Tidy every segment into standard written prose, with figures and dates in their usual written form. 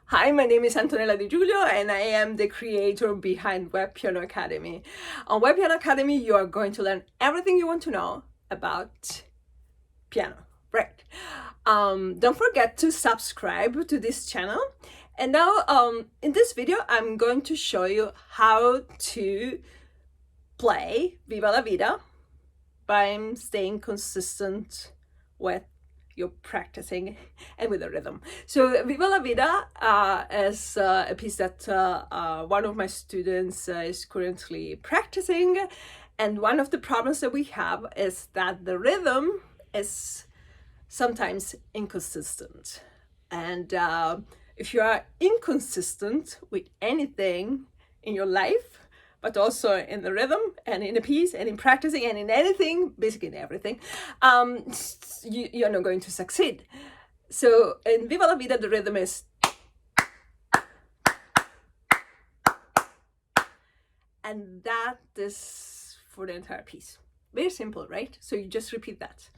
Hi, my name is Antonella Di Giulio and I am the creator behind Web Piano Academy. On Web Piano Academy, you are going to learn everything you want to know about piano, right? Don't forget to subscribe to this channel. And now in this video, I'm going to show you how to play Viva la Vida by staying consistent with your practicing and with the rhythm. So Viva la Vida is a piece that one of my students is currently practicing, and one of the problems that we have is that the rhythm is sometimes inconsistent. And if you are inconsistent with anything in your life, but also in the rhythm and in the piece and in practicing and in anything, basically in everything, you're not going to succeed. So in Viva la Vida, the rhythm is, and that is for the entire piece. Very simple, right? So you just repeat that.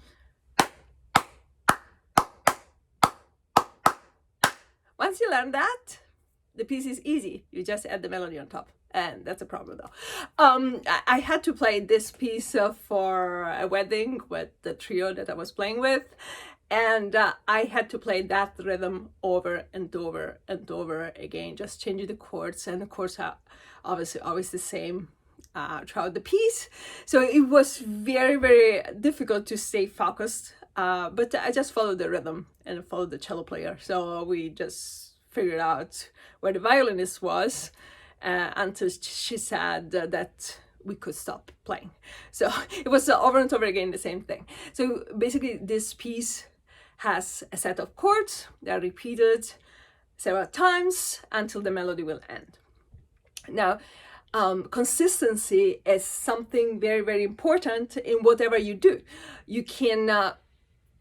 Once you learn that, the piece is easy. You just add the melody on top. And that's a problem though. I had to play this piece for a wedding with the trio that I was playing with. And I had to play that rhythm over and over and over again, just changing the chords. And the chords are obviously always the same throughout the piece. So it was very, very difficult to stay focused. But I just followed the rhythm and followed the cello player. So we just figured out where the violinist was until she said that we could stop playing. So it was over and over again the same thing. So basically this piece has a set of chords that are repeated several times until the melody will end. Now, consistency is something very, very important in whatever you do. You can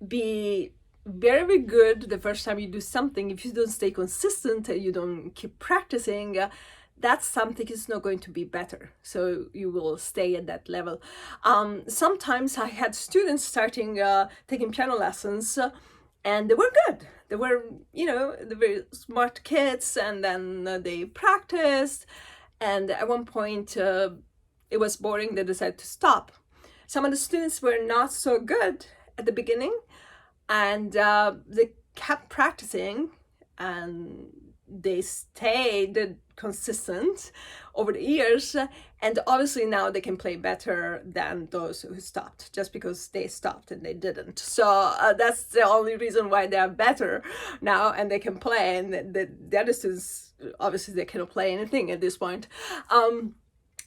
be very, very good the first time you do something. If you don't stay consistent, you don't keep practicing, that something is not going to be better. So you will stay at that level. Sometimes I had students starting taking piano lessons and they were good. They were, they were smart kids, and then they practiced. And at one point it was boring. They decided to stop. Some of the students were not so good at the beginning, and they kept practicing and they stayed consistent over the years, and obviously now they can play better than those who stopped just because they stopped and they didn't. So that's the only reason why they are better now and they can play, and the other students, obviously they cannot play anything at this point.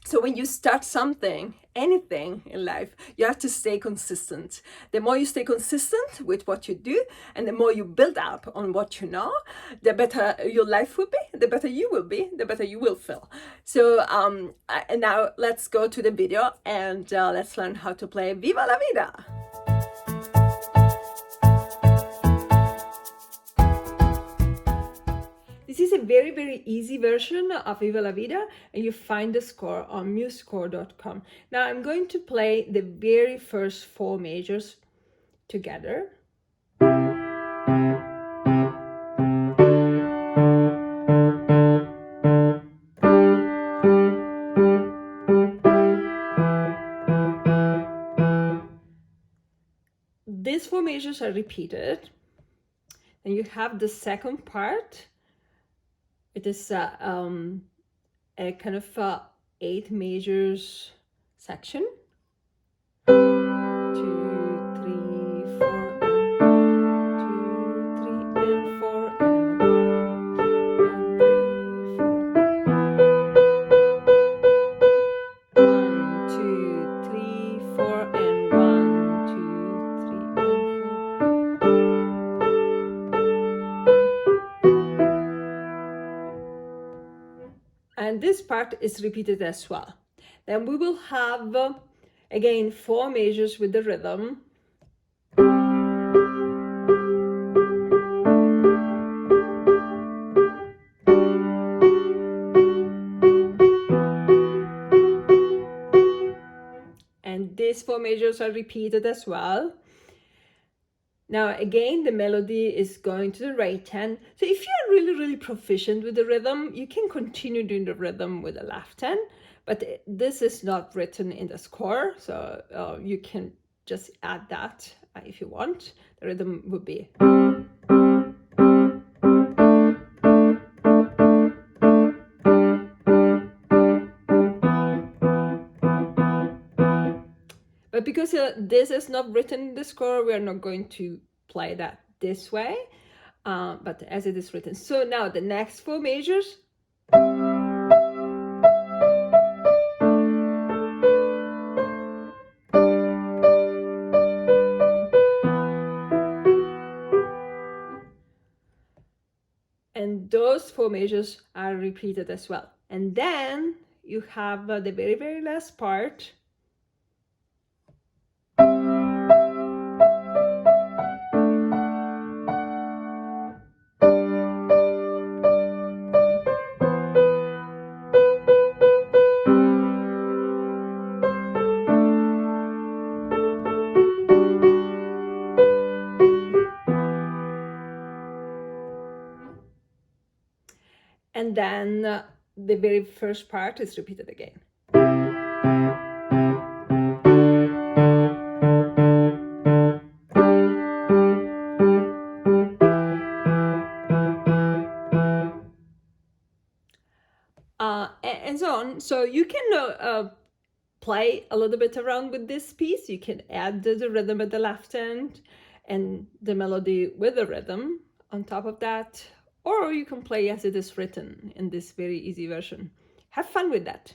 So when you start something, anything in life, you have to stay consistent. The more you stay consistent with what you do, and the more you build up on what you know, the better your life will be, the better you will be, the better you will feel. So and now let's go to the video and let's learn how to play Viva la Vida. This is a very, very easy version of Viva la Vida, and you find the score on musescore.com. Now I'm going to play the very first four majors together. These four majors are repeated, and you have the second part. It is a kind of 8 majors section. 2, 3, 4, 1, 2, 3, and 4, and 1, 2, 3, 4, and 1, 2, 3, and 4. And this part is repeated as well. Then we will have again 4 measures with the rhythm. And these 4 measures are repeated as well. Now again, the melody is going to the right hand. So if you're really, really proficient with the rhythm, you can continue doing the rhythm with the left hand, but this is not written in the score, so you can just add that if you want. The rhythm would be. But because this is not written in the score, we are not going to play that this way, but as it is written. So now the next four measures. And those four measures are repeated as well. And then you have the very, very last part. And then the very first part is repeated again. And so on. So you can play a little bit around with this piece. You can add the rhythm at the left hand and the melody with the rhythm on top of that, or you can play as it is written in this very easy version. Have fun with that.